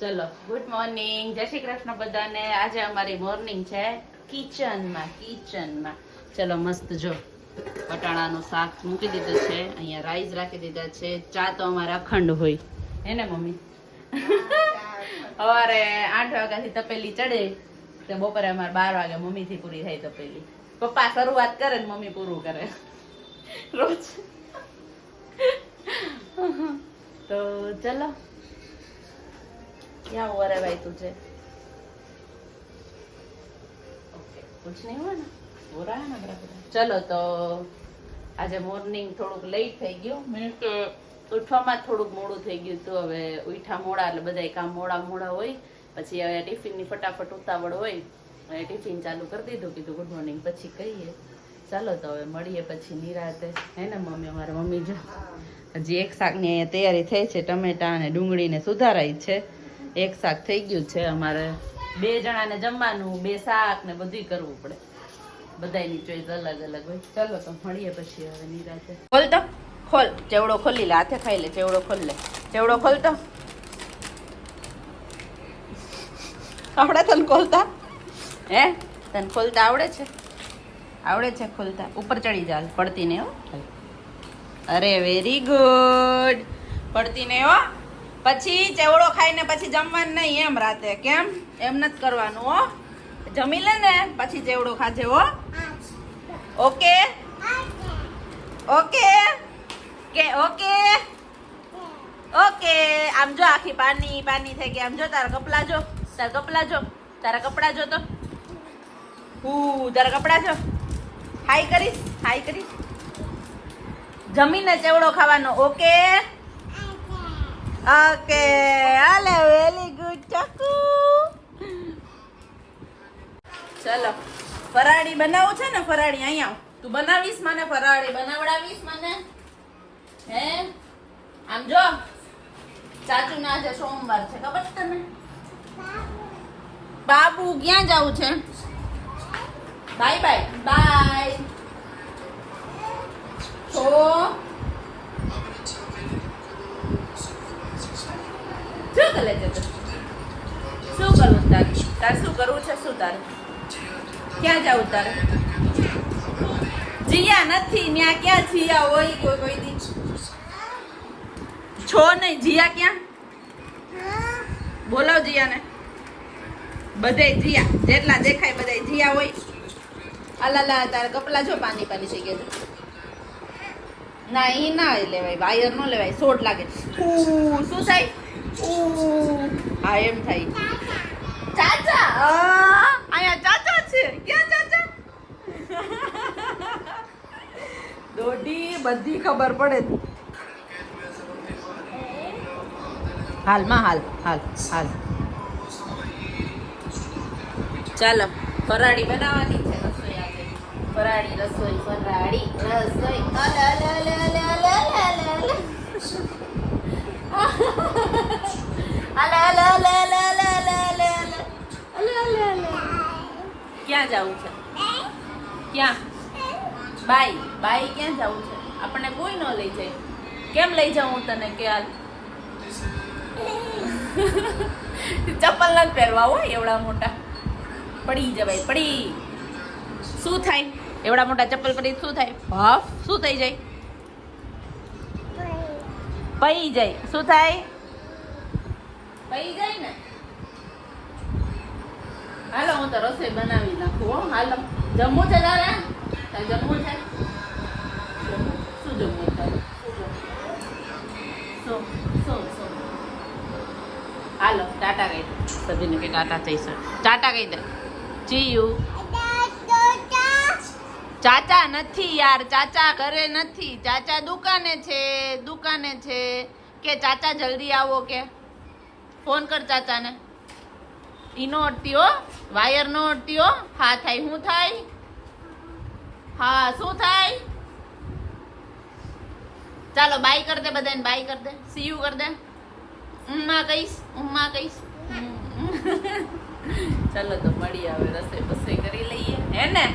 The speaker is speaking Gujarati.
ચલો ગુડ મોર્નિંગ, જય શ્રી કૃષ્ણ બધાને. આજે અમારી મોર્નિંગ છે કિચનમાં. ચલો મસ્ત જો વટાણાનું શાક મૂકી દીધું છે, અહીંયા રાઈસ રાખી દીધા છે. ચા તો અમારે અખંડ હોય હે ને મમ્મી? સવારે 8 વાગ્યાથી તપેલી ચડે તો બપોરે અમારે 12 વાગે મમ્મી થી પૂરી થાય તપેલી. પપ્પા શરૂઆત કરે ને મમ્મી પૂરું કરે રોજ. તો ચલો क्या हुआ रे भाई तुझे? ओके कुछ नहीं हुआ ना, हो रहा है ना बराबर. चलो तो આજે મોર્નિંગ થોડુંક લેટ થઈ ગયું, મીન્સ કે ઉઠવામાં થોડુંક મોડું થઈ ગયું હતું. હવે ઉઠા મોડા એટલે બધાય કામ મોડા હોય. પછી હવે ટિફિનની ફટાફટ ઉતાવળ હોય, હવે ટિફિન ચાલુ કરી દીધું. કીધું ગુડ મોર્નિંગ પછી કહીએ. ચાલો તો હવે મળીએ પછી નિરાતે, હે ને મમ્મી? અમારા મમ્મી જો હજી એક શાકની અહીંયા તૈયારી થઈ છે, ટમેટા અને ડુંગળીને સુધારાઈ છે. એક શાક થઈ ગયું છે. અમારે 2 જણાને જમવાનું, 2 શાક ને બધું કરવું પડે. બધાની ચોઈસ અલગ અલગ હોય. ચાલો તો મળીએ પછી હવે નિરાતે. ખોલ તો ખોલ, ચેવડો ખોલી લે, હાથે ખાઈ લે. ચેવડો ખોલ લે, ચેવડો ખોલ તો. આવડે તને ખોલતા? હે તને ખોલતા આવડે છે? આવડે છે ખોલતા? ઉપર ચડી જા, પડતી ને હો. અરે વેરી ગુડ, પડતી ને હો. પછી ચેવડો ખાઈને પછી જમવાનું નહીં એમ રાતે? કેમ એમ નથી કરવાનું હો. જમી લે ને પછી ચેવડો ખાજે હો. ઓકે ઓકે કે ઓકે ઓકે. આમ જો આખી પાની પાની થઈ ગઈ. આમ જો તારા કપડા જો, તારા કપડા જો, તારા કપડા જો તો તારા કપડા જો. હાઈ કરીશ, હાઈ કરીશ. જમીને ચેવડો ખાવાનો. ઓકે ઓકે હાલે, વેરી ગુડ ચકુ. ચલો ફરાળી બનાવું છે ને? ફરાળી અહીંયા તું બનાવીશ મને? ફરાળી બનાવડાવીશ મને? હે આમ જો ચાચુ ના આજે સોમવાર છે, ખબર છે તને? બાબુ ક્યાં જવું છે? Bye bye bye. તો શું કરે છે? શું કરવું તારે? તારે શું કરવું છે? શું તારે? ક્યાં જવું તારે? જીયા નથી ત્યાં. ક્યાં જીયા હોય કોઈ દી? છો નહીં જીયા ક્યાં? બોલાવ જીયાને. બધે જીયા જેટલા દેખાય બધા જીયા હોય. અલા તારા કપડા જો પાની પાની થઈ ગયા. ના ઈ ના લેવાય, વાયર નો લેવાય, શોર્ટ લાગે. શું થાય? હા એમ થાય. ચાચા અહીંયા ચાચા છે. ક્યાં ચાચા? દોઢી બધી ખબર પડે. હાલમાં હાલ હાલ હાલ. ચાલો ફરાળી બનાવવાની છે. રસોઈ આજે ફરાળી રસોઈ, ફરાળી રસોઈ. ક્યાં જવું છે? ક્યાં? બાય બાય ક્યાં જવું છે? આપણને કોઈ ન લઈ જાય. કેમ લઈ જાઉં તને? કે હાલ ચપ્પલ નથી પહેરવા હોય એવડા મોટા. પડી જવાય, પડી. શું થાય એવડા મોટા ચપ્પલ પડી? શું થાય? ભાફ શું થઈ જાય? પઈ જાય. શું થાય? પઈ જાય ને. હાલો હું તો રસોઈ બનાવી નાખું હો. હાલો જમવું છે તારે? તારે જમવું છે? શું જમવું તારે? શું શું શું? હાલો ટાટા કહી દે. સદીને કે ટાટા થઈ છે. ટાટા કહી દે. ચીયુ ચાચા નથી યાર, ચાચા ઘરે નથી. ચાચા દુકાને છે, દુકાને છે. કે ચાચા જલ્દી આવો. કે ફોન કર ચાચાને. ઈ નો અડતી હો, વાયર નો અડતી હો. હા થાય. શું થાય? હા શું થાય? ચાલો બાય કર દે બધાને. બાય કર દે, સી યુ કર દે. ઉમ્મા કહીશ, ઉમ્મા કહીશ. ચલો તો મળીએ હવે. રસોઈ બસોઈ કરી લઈએ હે ને?